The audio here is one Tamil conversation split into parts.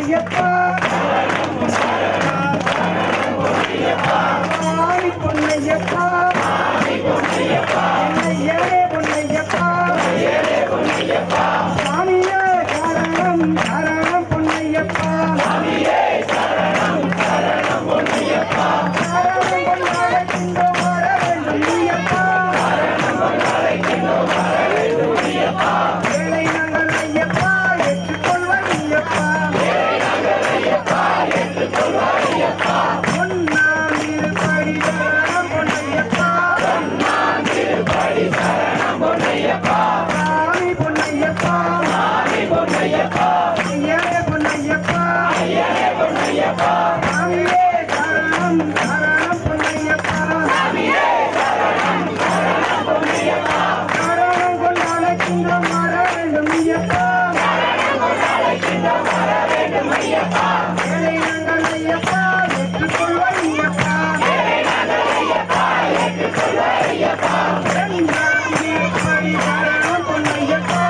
பொன்னையப்பா சாமி பொன்னையப்பா ஏழே பொன்னையப்பா சாமியே சரணம் சரணம் பொன்னையப்பா சரணம் கொண்டாடுகின்றோ வர வேண்டும் நீயப்பா ஏழை நாங்கள் ஐயப்பா ஏற்றுக்கொள்வாய் ஐயப்பா பொன்னாம் இருப்படி சரணம் பொன்னையப்பா சாமி பொன்னையப்பா ஐயனே பொன்னையப்பா சாமியே சரணம் சரணம் பொன்னையப்பா சரணம் கொண்டு அழைக்கின்றோம் வர வேண்டும் ஐயப்பா ஏழை நாங்கள் ஐயப்பா ஏற்றுக்கொள்வாய் ஐயப்பா பொன்னாம் இருப்படி சரணம் பொன்னையப்பா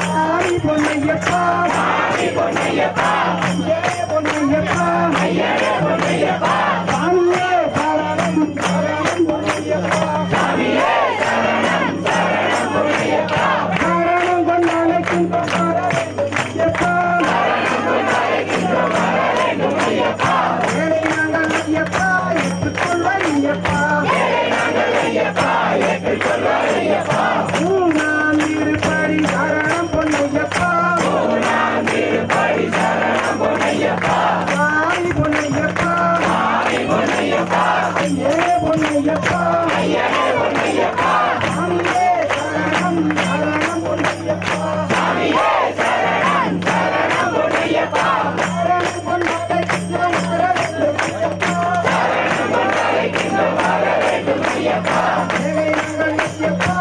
சாமி பொன்னையப்பா ஏழே பொன்னையப்பா சாமியே சரணம் சரணம் பொன்னையப்பா சரணம் கொண்டு அழைக்கின்றோம் வர வேண்டும் ஐயப்பா ஏழை நாங்கள் ஐயப்பா ஏற்றுக்கொள்வாய் ஐயப்பா மூணாம் இருப்படி சரணம் பொன்னையப்பா சாமி பொன்னையப்பா ஏழே பொன்னையப்பா சாமியே சரணம் சரணம் பொன்னையப்பா சரணம் கொண்டு அழைக்கின்றோம் வர வேண்டும் ஐயப்பா ஏழை நாங்கள் ஐயப்பா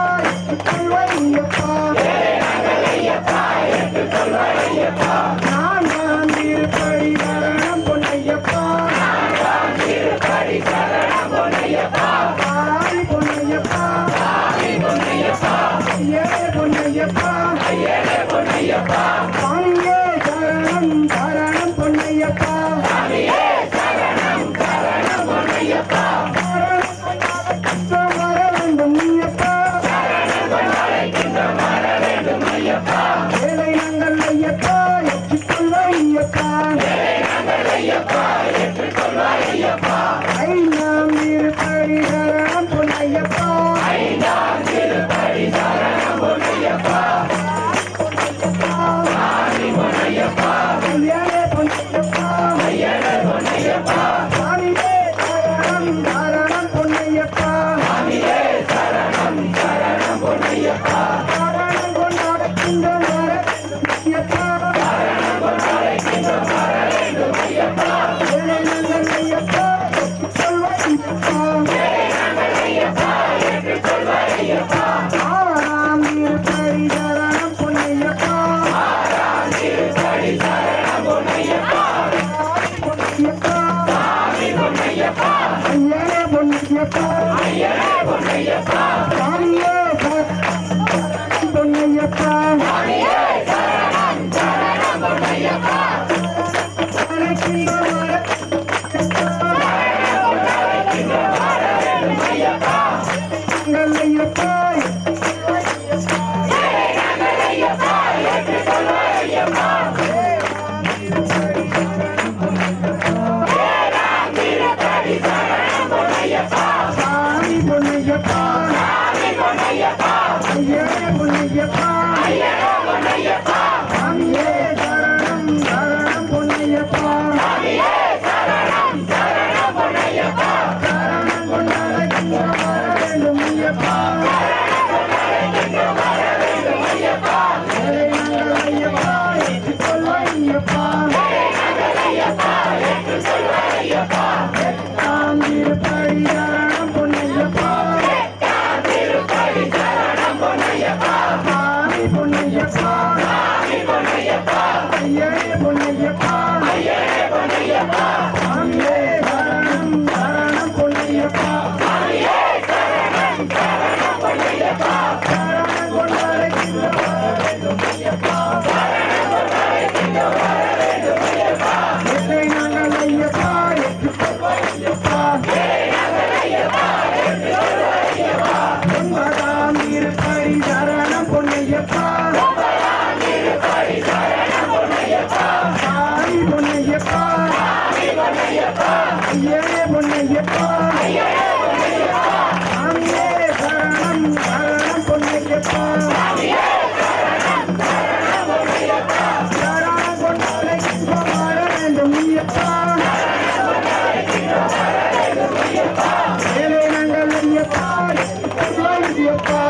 ஏற்றுக்கொள்வாய் ஐயப்பா நான்காம் இருப்படி சரணம் பொன்னையப்பா சாமி பொன்னையப்பா ஏழே பொன்னையப்பா சாமியே சரணம் சரணம் பொன்னையப்பா சரணம் கொண்டாடுகின்றோம் வர வேண்டும் ஐயப்பா ஏழை நாங்கள் ஐயப்பா ஏற்றுக்கொள்வாய் ஐந்தாம் இருப்படி சரணம் பொன்னையப்பா ஏழே பொன்னையப்பா சாமியே சரணம் சரணம் பொன்னையப்பா சரணம் கொண்டாடுகின்றோம் வர வேண்டும் ஐயப்பா ஏழை நாங்கள் ஐயப்பா ஏற்றுக்கொள்வாய் ஆறாம் இருப்படி சரணம் பொன்னையப்பா ஐயனே பொன்னையப்பா சாமியே பொன்னையப்பா சாமி பொன்னையப்பா ஐயனே பொன்னையப்பா சாமியே சரணம் சரணம் பொன்னையப்பா பொன்னையப்பா சாமியே சரணம் சரணம் பொன்னையப்பா சரணம் கொண்டாலே இன்பம் வர வேண்டும் ஐயப்பா வேலை நாங்கள் ஐயப்பா ஐயப்பா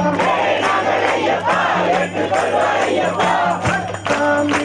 சாமி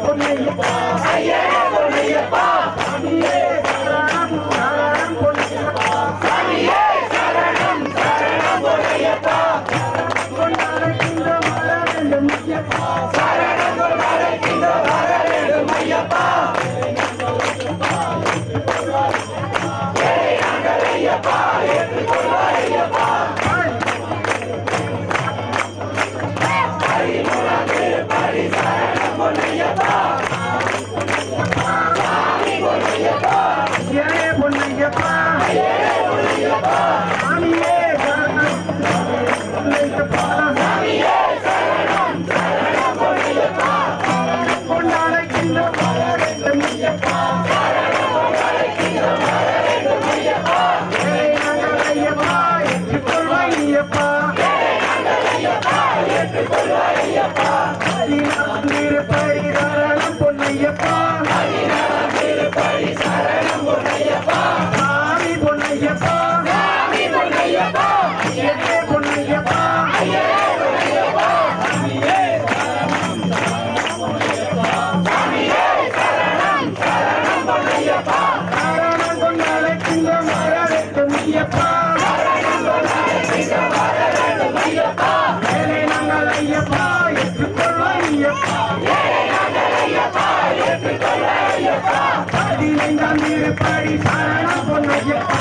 பொன்னையப்பா ஐயனே பொன்னையப்பா சாமியே சரணம் பொன்னையப்பா சரணம் கொண்டாலே இன்பம் வர வேண்டும் ஐயப்பா பொன்னையப்பா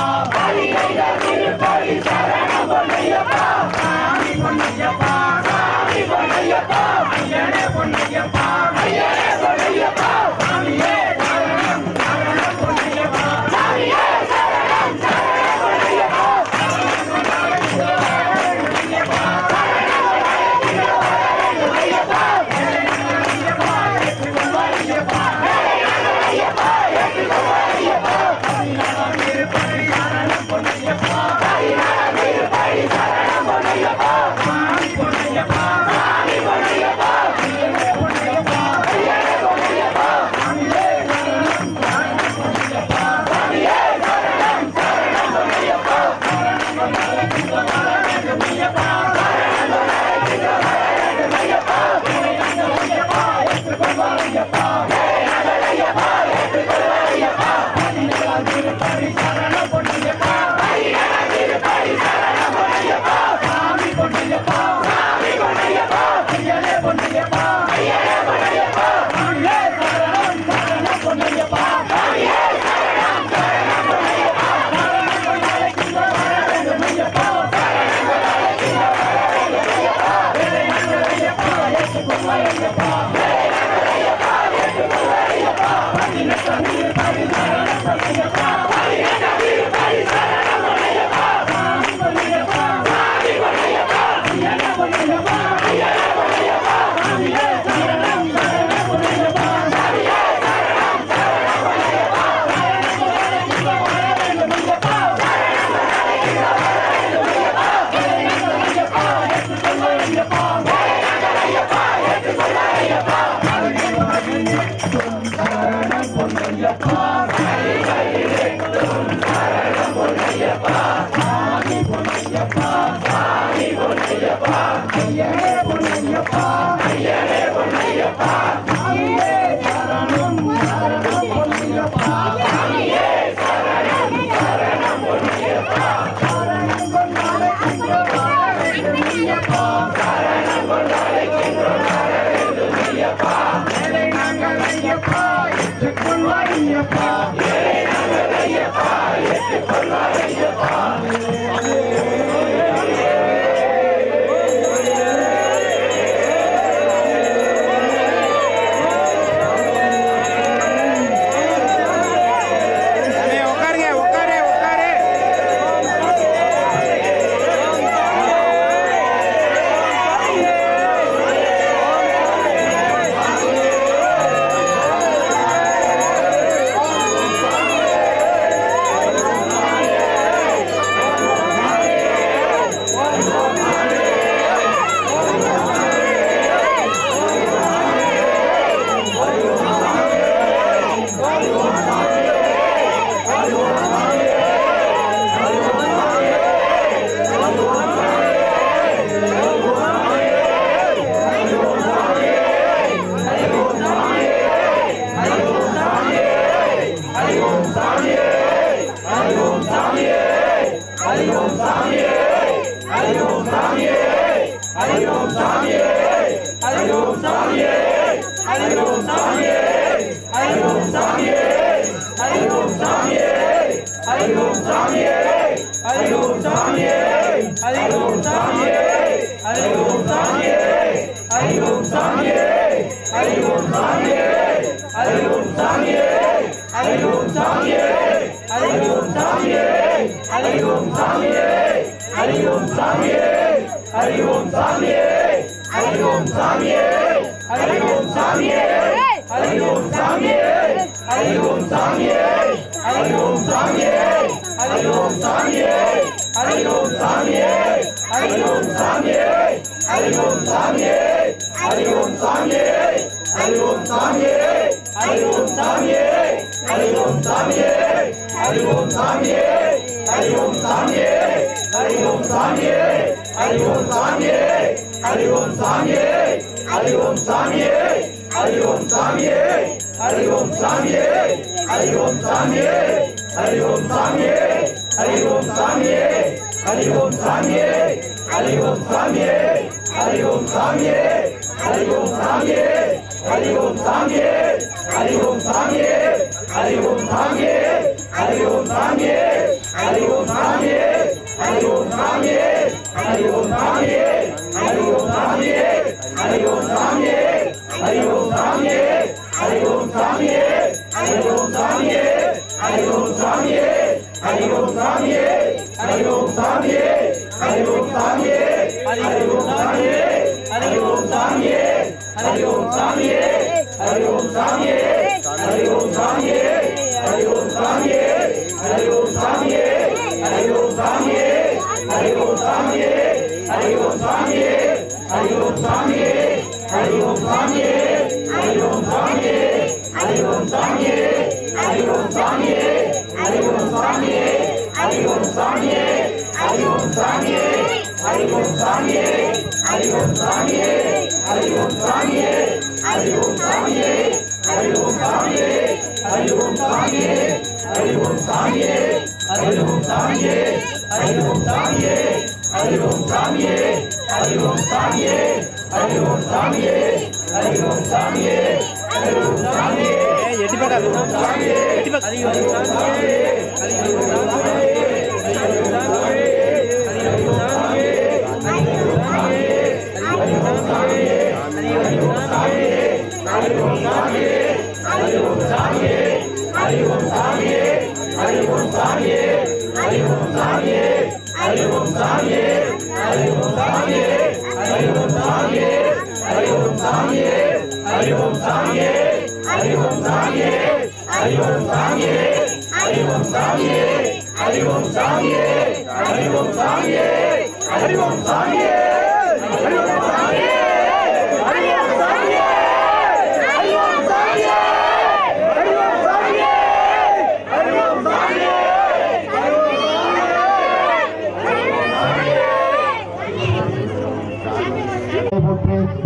ஐயப்பா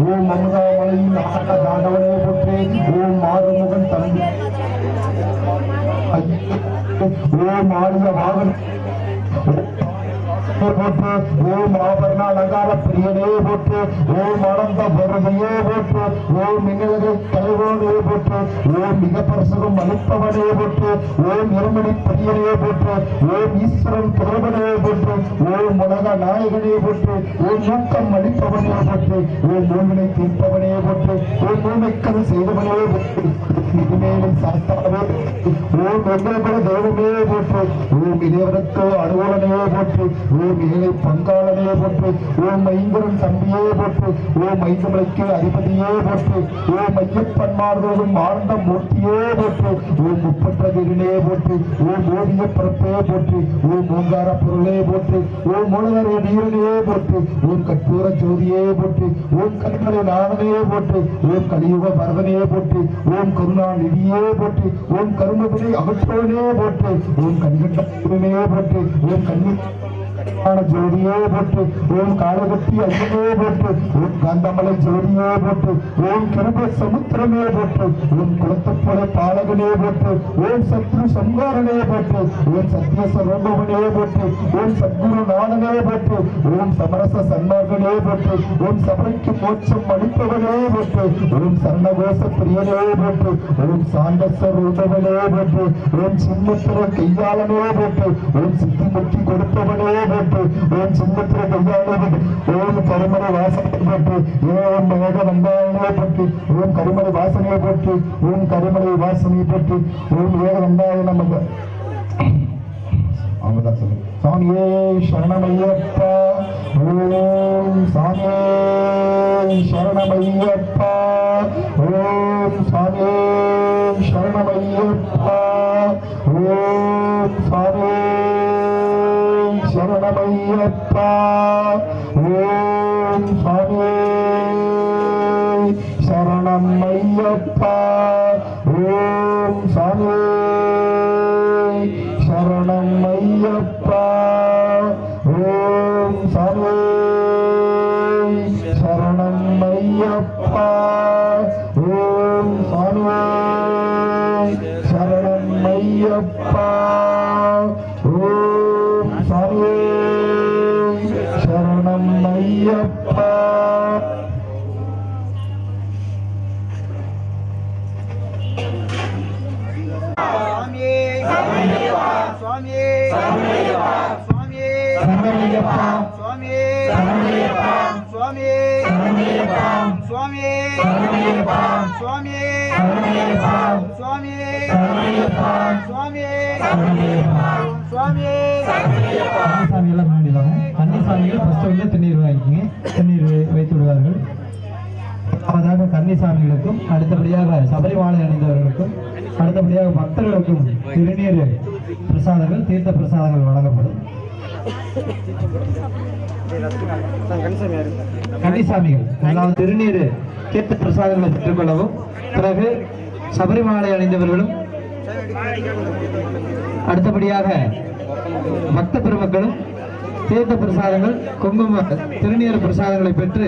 ஓம் அமுதாமலையில் ஆட்ட தாண்டவனே போற்றே ஓம் ஆறுமுகன் தம்பி ஓம் ஆரிய வாகன் போற்று. ஓம் ஆபரண அலங்கார பிரியனே போற்று. ஓம் ஆனந்த வருதையே போற்று. ஓம் மின்னழகை தலைவோனே போற்று. ஓம் மிக பரசுகம் அளிப்பவனே போற்று. ஓம் இருமணி பிரியனே போற்று. ஓம் ஈஸ்வரன் புதல்வனே போற்று. ஓம் உலக நாயகனே போற்று. ஓம் ஊக்கம் அளிப்பவனே போற்று. ஓம் நோவினை தீர்ப்பவனே போற்று. ஓம் நோய்மைக்கது செய்தவனே போற்று. இதுமேலும் சாஸ்தாவே ஓம் எங்களுக்குள்ள தெய்வமே போற்று. ஓம் இளையவனுக்கு அனுகூலனே போற்று. ஓம் ஏழை பங்காளனே போற்று. ஓம் ஐங்கரன் தம்பியே போற்று. ஓம் ஐந்தமலைக்கு அதிபதியே போற்று. ஓம் ஐயப்பன்மார்தோறும் ஆனந்த மூர்த்தியே போற்று. ஓம் முப்பற்ற திருநே போற்று. ஓம் ஓவிய பரப்பே போற்று. ஓம் ஓங்கார பொருளே போற்று. ஓம் மூலதர வீரனே போற்று. ஓம் கற்பூர ஜோதியே போற்று. ஓம் கலிமலை நாதனே போற்று. ஓம் கலியுக வரதனே போற்று. ஓம் கருணாநிதியே போற்று. ஓம் கருமபினை அகற்றவனே போற்று. ஓம் கண்கண்டே போற்று. ஓம் கண்ணி ஜோதியே போற்று. ஓம் காலகட்டி ஐயனே போற்று. ஓம் காந்தமலை ஜோதியே போற்று. ஓம் கிருப சமுத்திரமே போற்று. ஓம் குளத்தப்பட பாலகனே போற்று. ஓம் சத்ரு சங்காரனே போற்று. ஓம் சத்ய சரோபவனே போற்று. ஓம் சத்குரு நாதனே போற்று. ஓம் சமரச சன்மார்கனே போற்று. ஓம் சபைக்கு மோட்சம் அளிப்பவனே போற்று. ஓம் சரணகோச பிரியனே போற்று. ஓம் சாண்டச ரூபவனே போற்று. ஓம் சின்னத்திர கையாளனே போற்று. ஓம் சித்திமுக்தி கொடுப்பவனே போற்று. ஓம் சின்னத்திர கையாளனே. ஓம் கருமறை வாசனை போற்று. ஓம் மேக வந்தாயனே போற்று. ஓம் கருமறை வாசனையை போற்று. ஓம் கருமறை வாசனை போற்று. ஓம் ஏக வந்தாய நமக. அவங்கதான் சொல்லு. சாமியே சரணமையப்பா. ஓம் சாமியே சரணமையப்பா. ஓம் சாமியே சரணமையப்பா. ஓம் சாமியே சரணமையப்பா. ஓம் சாமியே சரணமையப்பா. ஓம் சாமியே சரணமையப்பா. ஓம் சாமியே சரணமையப்பா. ஓம் சாமியே சரணமையப்பா. ஓம் சாமியே சரணமையப்பா. சுவாமியே சுவாமியே சரணமையப்பா. சுவாமியே சரணமையப்பா. சுவாமியே சரணமையப்பா. சுவாமியே சரணமையப்பா. சுவாமியே சரணமையப்பா. சுவாமியே சரணமையப்பா. சுவாமியே சரணமையப்பா. சுவாமியே கன்னிசாமி எல்லாம் வேண்டிடுவாங்க. கன்னிசாமிகள் ஃபர்ஸ்ட் வந்து திருநீர் வாங்கிக்கங்க. திருநீர் வைத்து விடுவார்கள். அதாவது கன்னிசாமிகளுக்கும் அடுத்தபடியாக சபரிமாலை அணிந்தவர்களுக்கும் அடுத்தபடியாக பக்தர்களுக்கும் திருநீர் பிரசாதங்கள் தீர்த்த பிரசாதங்கள் வழங்கப்படும். கன்னிசாமிகள் அதாவது திருநீர் தீர்த்த பிரசாதங்களை பெற்றுக்கொள்ளவும், பிறகு சபரிமாலை அணிந்தவர்களும் அடுத்தபடியாக பக்த பெருமக்களும் தீர்த்த பிரசாதங்கள் குங்கும திருநீர் பிரசாதங்களை பெற்று